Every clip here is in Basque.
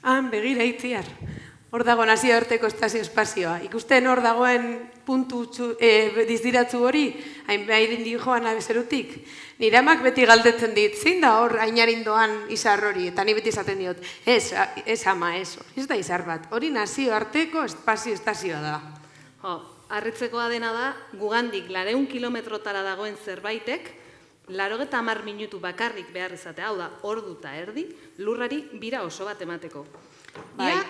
Han, begira itziar. Hor dago nazioarteko estazio espazioa. Ikusten hor dagoen puntu dizdiratzu hori, hain behirin di joan abezerutik. Nire amak beti galdetzen dit, zein da hor ainarin doan izar hori, eta ni beti esaten diot, ez ama, ez da izar bat, hori nazioarteko espazio estazioa da. Harritzekoa dena da, gugandik 200 kilometrotara dagoen zerbaitek, 90 minutu bakarrik behar izatea, hau da, ordu eta erdi, lurrari bira oso bat emateko. Ia,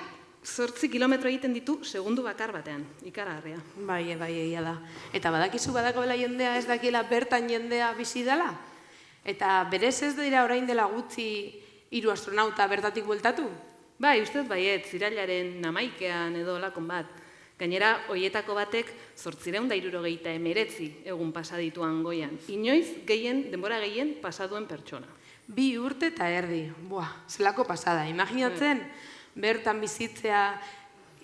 8 kilometro egiten ditu segundu bakar batean, ikaragarria. Bai, egia da. Eta badakizu badagoela jendea ez dakiela bertan jendea bizi dela? Eta berez ez dira orain dela gutxi 3 astronauta bertatik bueltatu? Bai, ustez baiet, zirailaren 11ean edo lakon bat. Gainera, hoietako batek 869 egun pasadituan goian. Inoiz, denbora gehien pasaduen pertsona. 2 urte eta erdi. Zelako pasada. Imaginatzen, bertan bizitzea,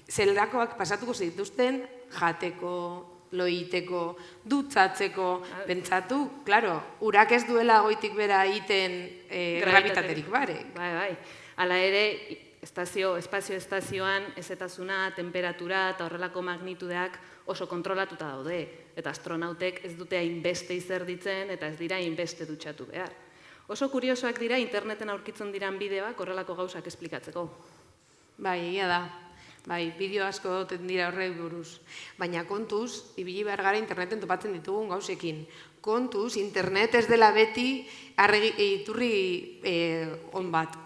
zelakoak pasatuko zituzten, jateko, loiteko, dutzatzeko, pentsatu, klaro, urak ez duela goitik bera egiten gravitaterik bare. Bai. Hala ere, espazio-estazioan ezetasuna, temperatura eta horrelako magnitudeak oso kontrolatuta daude. Eta astronautek ez dute hainbeste izerditzen eta ez dira hainbeste dutxatu behar. Oso kuriosoak dira interneten aurkitzen diran bideoak horrelako gauzak esplikatzeko. Bai, egia da. Bai, bideo asko ten dira horrek buruz. Baina kontuz, ibili behar gara interneten topatzen ditugun gauzekin. Kontuz, internet ez dela beti iturri on bat.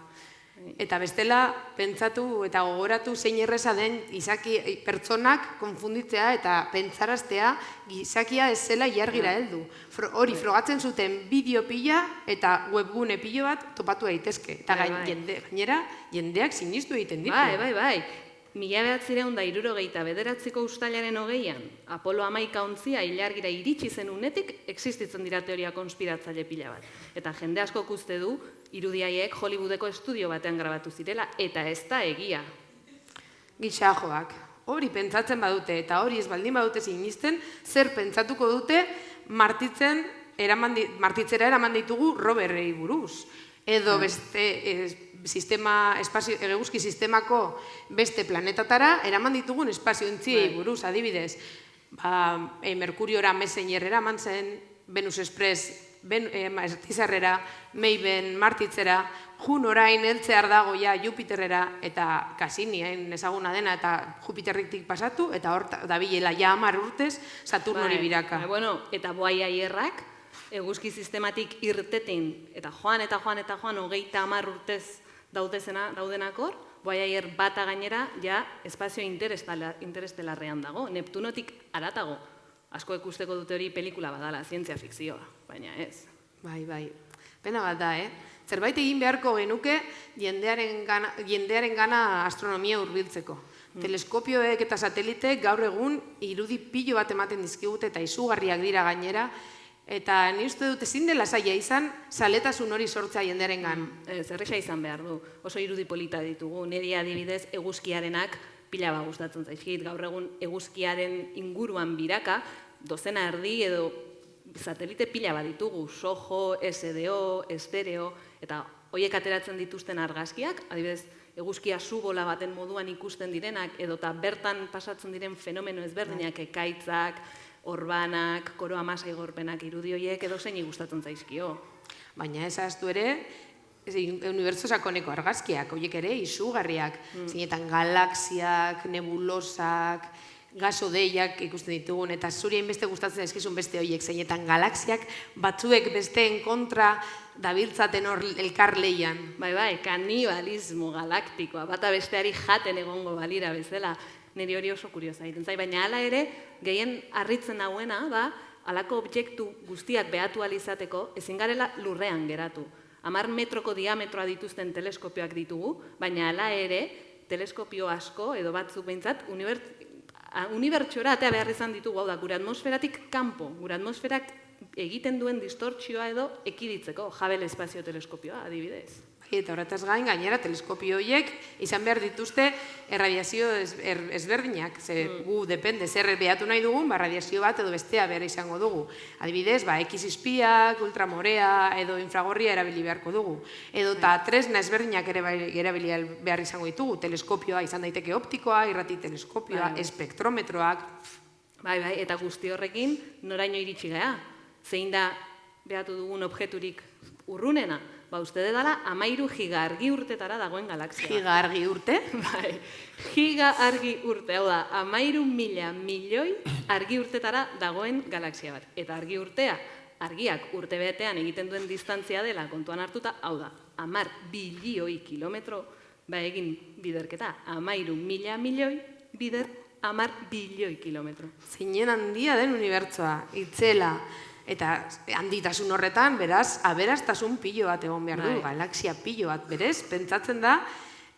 Eta bestela, pentsatu eta gogoratu zein erreza den pertsonak konfunditzea eta pentsaraztea gizakia ez zela ilargira heldu. Hori frogatzen zuten bideo pila eta webgune pilo bat topatu daitezke. Eta gainera, jendeak sinistu egiten ditu. Bai. 1969ko uztailaren 20an, Apolo 11 ontzia ilargira iritsi zen unetik existitzen dira teoria konspiratzaile pila bat. Eta jende askok uste du, irudiaiek Hollywoodeko estudio batean grabatu zirela, eta ez da egia. Gixajoak, hori pentsatzen badute, eta hori ez baldin badute sinisten, zer pentsatuko dute martitzera eraman ditugu roverrei buruz. Edo beste eguzki sistemako beste planetatara eraman ditugun espazio entziei buruz, adibidez. Merkuriora Messenger eraman zen, Venus Express Tizarrera, Mayben Martitzera, Jun orain heltzear dago ja Jupiterrera eta Cassiniain ezaguna dena eta Jupiterritik pasatu eta hor dabilela ja 10 urtez Saturnori biraka. Eta Voyagerrak eguzki sistematik irteten eta joan 30 urtez daudenak hor, Voyager bata gainera ja espazio interestelarrean dago, Neptunotik haratago. Asko ikusteko dute hori pelikula badala, zientzia fikzioa, baina ez. Bai. Pena bat da, Zerbait egin beharko genuke jendearen gana astronomia hurbiltzeko. Teleskopioek eta sateliteek gaur egun irudi pilo bat ematen dizkigute eta izugarriak dira gainera, eta ni uste dut ezin dela zaila izan zaletasun hori sortzea jendearen gan. Zerresa izan behar du, oso irudi polita ditugu, niri adibidez eguzkiarenak pila bat gustatzen zaizkit, gaur egun eguzkiaren inguruan biraka, 12 erdi edo satelite pila bat ditugu, SOHO, SDO, Estereo, eta horiek ateratzen dituzten argazkiak, adibidez, eguzkia subola baten moduan ikusten direnak, edota bertan pasatzen diren fenomeno ezberdinak, ekaitzak, orbanak, koroa masaigorpenak irudi horiek edo zeini gustatzen zaizkio. Baina ez ahaztu ere, unibertso sakoneko argazkiak, horiek ere izugarriak, zeinetan galaxiak, nebulosak, gasodeiak ikusten ditugun, eta zuri hainbeste gustatzen zaizkizun beste horiek, zeinetan galaxiak batzuek besteen kontra dabiltzaten hor elkar leian. Bai, kanibalismo galaktikoa, bata besteari jaten egongo balira bezala, niri hori oso kuriosa egiten zait, baina hala ere, gehien harritzen hauena da, halako objektu guztiak behatu alizateko, ezin garela lurrean geratu. 10 metroko diametroa dituzten teleskopioak ditugu, baina hala ere, teleskopio asko, edo batzuk behintzat, unibertsora atea behar izan ditugu, hau da, gure atmosferatik kanpo, gure atmosferak egiten duen distortzioa edo ekiditzeko, Hubble espazio teleskopioa, adibidez. Eta horretaz gain, gainera, teleskopio horiek izan behar dituzte erradiazio ezberdinak. Gu, depende, zer behatu nahi dugun, radiazio bat edo bestea behar izango dugu. Adibidez, X-izpiak, ultramorea edo infragorria erabili beharko dugu. Edo eta tresna ezberdinak erabili behar izango ditugu. Teleskopioa izan daiteke optikoa, irrati teleskopioa, espektrometroak. Bai, eta guzti horrekin, noraino iritsi gara? Zein da behatu dugun objekturik urrunena? Uste dela 13 giga-argi urtetara dagoen galaxia. Giga-argi urte? Bai, giga-argi urte, hau da, 13.000 milioi argi urtetara dagoen galaxia bat. Eta argi urtea, argiak urte betean egiten duen distantzia dela kontuan hartuta, hau da, 10 bilioi kilometro, egin biderketa, 13.000 milioi bider 10 bilioi kilometro. Zeinen handia den unibertsoa, itzela. Eta handitasun horretan, beraz, aberaztasun pilo bat egon behar du, galaxia pilo bat, berez, pentsatzen da,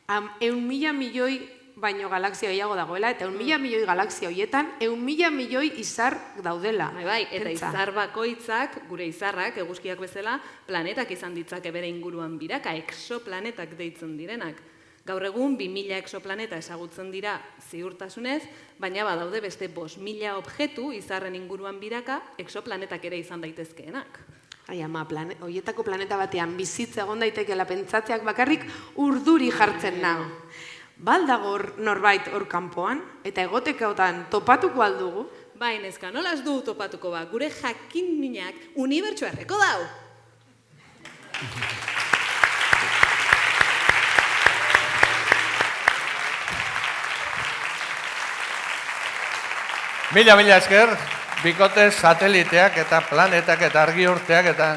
1.000 milioi baino galaxia gehiago dagoela, eta 1.000 milioi galaxia horietan, 1.000 milioi izar daudela. Bai, eta izar bakoitzak, gure izarrak, eguzkiak bezala, planetak izan ditzake bere inguruan biraka, exoplanetak deitzen direnak. Gaur egun, 2000 exoplaneta ezagutzen dira ziurtasunez, baina badaude beste 5.000 objektu izarren inguruan biraka exoplanetak ere izan daitezkeenak. Ai, ama, horietako planeta batean bizitza egon daitekeela pentsatzeak bakarrik urduri jartzen nago. Baldago norbait hor kanpoan, eta egotekotan topatuko aldugu? Bai, neska, nola ez du topatuko ba, gure jakin minak unibertsua erreko dau! Mila esker, bikote sateliteak eta planetak eta argi urteak eta...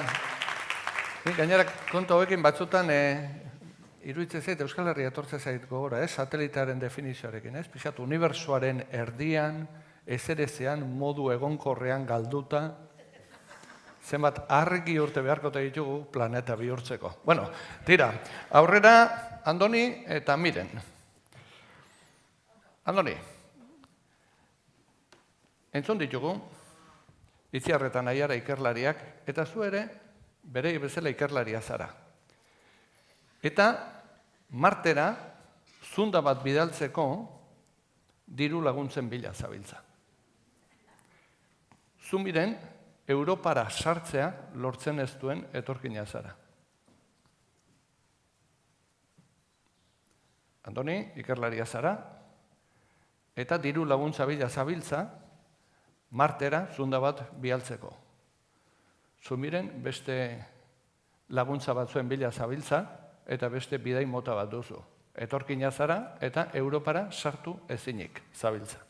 Gainera, kontu hauekin batzutan iruditzen zait, Euskal Herria etortzen zait gogora, satelitearen definizioarekin, pixat, unibertsuaren erdian, ezerezean, modu egonkorrean galduta, zenbat argi urte beharkote ditugu planeta bihurtzeko. Bueno, tira, aurrera, Andoni eta Miren. Andoni. Entzun ditugu, Itziarretan Aiara ikerlariak, eta zu ere, bere bezala ikerlaria zara. Eta Martera, zunda bat bidaltzeko, diru laguntzen bila zabiltza. Zu Miren, Europara sartzea lortzen ez duen etorkina zara. Andoni, ikerlaria zara, eta diru laguntza bila zabiltza, Martera zunda bat bialtzeko. Zu Miren beste laguntza batzuen bila zabiltza eta beste bidai mota bat duzu. Etorkina zara eta Europara sartu ezinik zabiltza.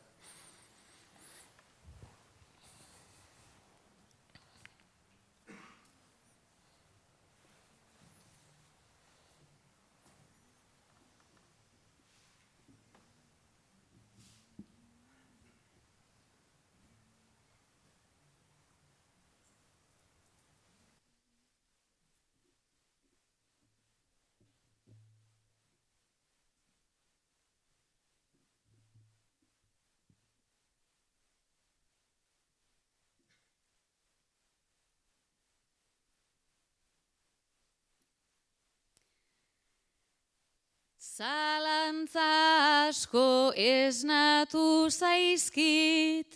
Zalantza asko esnatu zaizkit,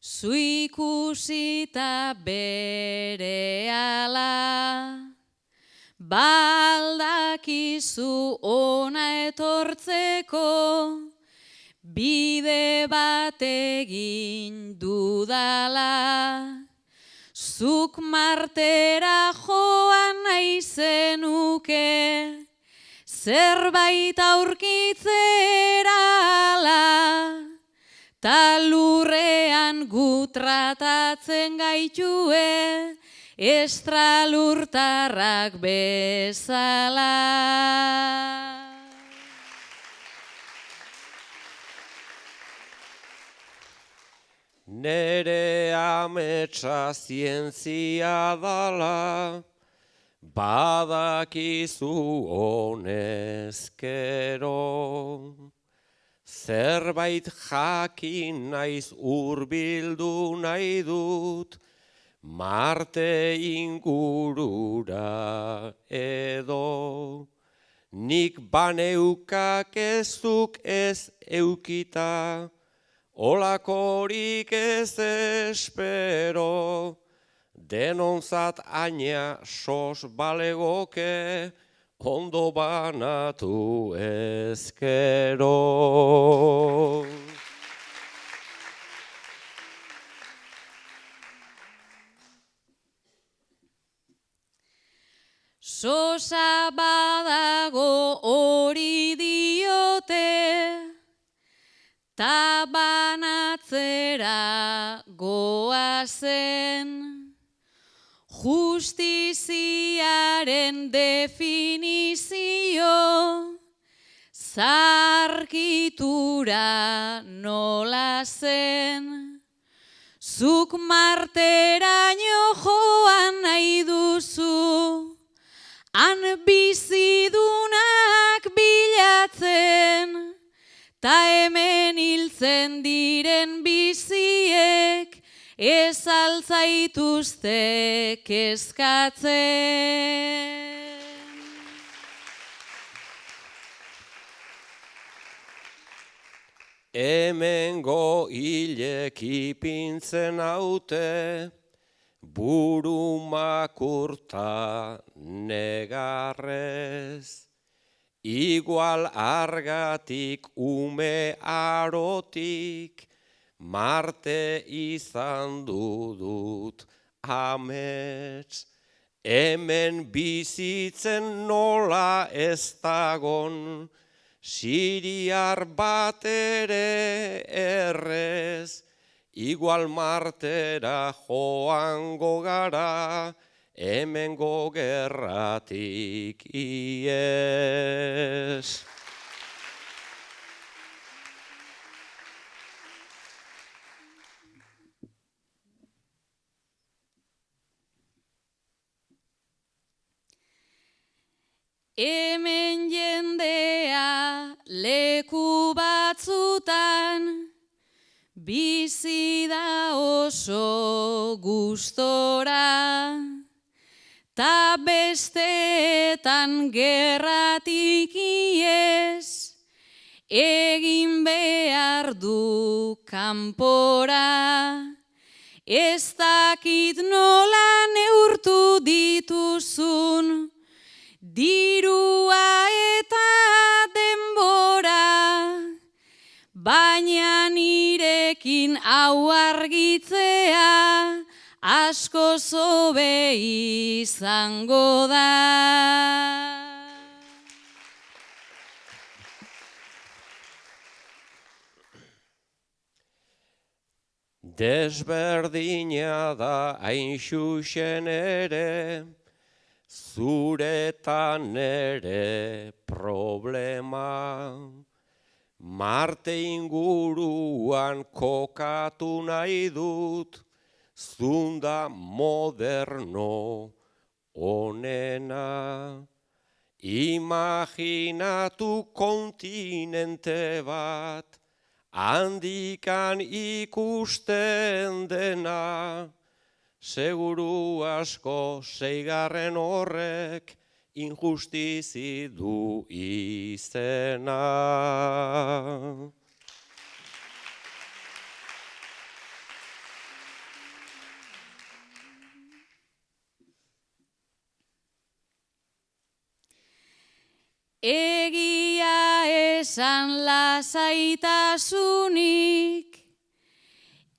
zu ikusita berehala, baldakizu ona etortzeko, bide bat egin dudala, zuk Martera joan nahi zenuke, zerbait aurkitzera ala, ta lurrean gutratatzen gaitue, estralurtarrak bezala. Nere ametsa zientzia dala, badakizu honezkero, zerbait jakin naiz hurbildu nahi dut, Marte ingurura edo, nik baneukak ezuk ez eukita, olakorik ez espero, denontzat aina sos balegoke, ondo banatu ezkero. Sosa badago hori diote, ta banatzera goazen, justiziaren definizio, zarkitura nola zen. Zuk marteraino joan nahi duzu, han bizidunak bilatzen, ta hemen hiltzen diren biziek ez altzaituzte kezkatzen. Hemengo hilek ipintzen haute, buru makurta negarrez. Igual argatik ume arotik, Marte izan dudut amets. Hemen bizitzen nola ez dagon, siriar bat ere errez. Igual Martera joango gara, hemengo gerratik ies. Hemen jendea leku batzutan, bizi da oso gustora, ta besteetan gerratik ies, egin behar du kanpora. Ez dakit nola neurtu dituzun, dirua eta denbora, baina nirekin hau argitzea asko zobe izango da. Desberdina da hain xuxen ere, zure eta nere problema. Marte inguruan kokatu nahi dut, zunda moderno onena. Imaginatu kontinente bat, handikan ikusten dena, seguru asko 6. horrek injustizi du izena. Egia esan lasaitasunik,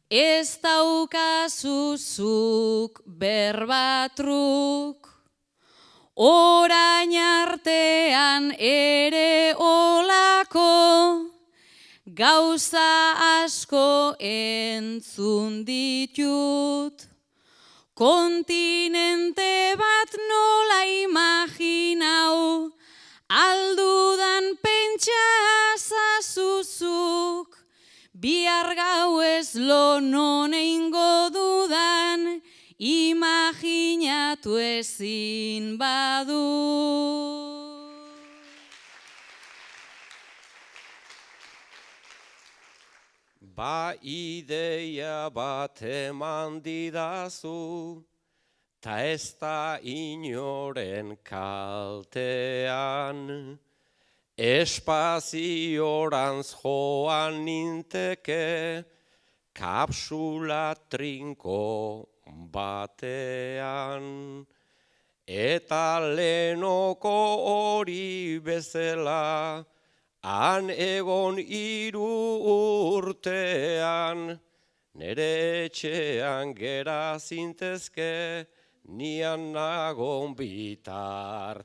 ez daukazuzuk berbatruk, orain artean ere olako, gauza asko entzun ditut. Kontinente bat nola imaginau, aldudan pentsa zazuzuk, bihar gau ez lo non eingo dudan, imaginatu ezin badu. ba ideia bat eman didazu, ta ez da inoren kaltean. Espaziorantz joan ninteke, kapsula trinko batean. Eta lehenoko hori bezala, han egon 3 urtean, nere etxean gera zintezke, nian nagon bitartean.